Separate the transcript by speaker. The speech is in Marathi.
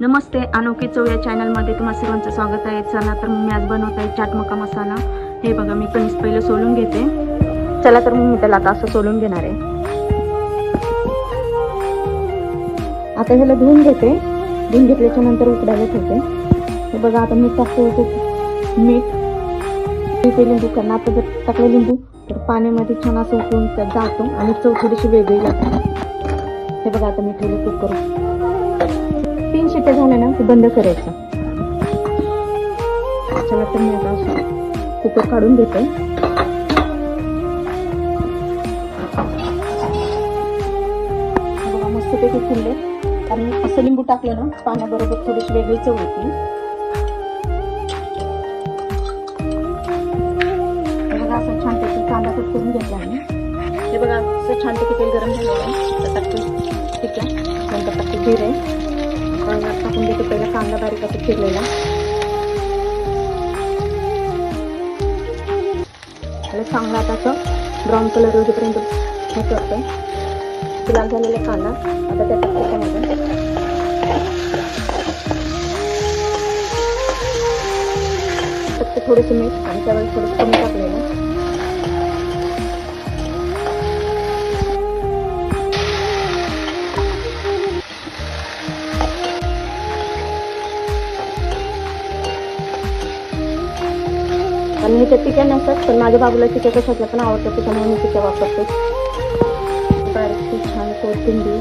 Speaker 1: नमस्ते, अनोखी चव या चॅनलमध्ये तुम्हा सर्वांचं स्वागत आहे. चला तर मी आज बनवत आहे चाट मका मसाला. हे बघा, मी कणीस पहिलं सोलून घेते. चला तर मी त्याला आता असं सोलून घेणार आहे. आता ह्याला धुवून घेते. धुवून घेतल्याच्या नंतर उकडायला ठेवते. हे बघा, आता मीठ टाकते. मीठ लिंबू करणार. आता जर टाकलं लिंबू तर पाण्यामध्ये छान असं उकळून त्यात जातो आणि चव थोडीशी वेगळी लागते. हे बघा, आता मी ठेवलं कुकर. 3 शिट्ट्या झाल्या ना की बंद करायचं. चला तर मी आता कुकर काढून घेते. बघा, मस्तपैकी फुलले. कारण असं लिंबू टाकलं ना पाण्याबरोबर थोडीशी वेगळी चव येते. बघा, असं छानपैकी कांदा कट करून घेतला मी. हे बघा, असं छानपैकी तेल गरम झालेलं आहे. टाकते ठीक आहे. नंतर टाकते जिरे. टाकून देते पहिला कांदा बारीक असं चिरलेला. आणि चांगला आता असं ब्राऊन कलर होईपर्यंत हे करते. लाल झालेला कांदा आता त्या टाकते. फक्त थोडेसे मीठ आणि त्यावेळेस थोडंसं कमी टाकलेलं. आणि मी त्या टिक्या नसतात, पण माझ्या बाबूला टिक्या कशातल्या पण आवडतात, त्याच्यामुळे मी टिक्या वापरते. बारीक छान कोथिंबीर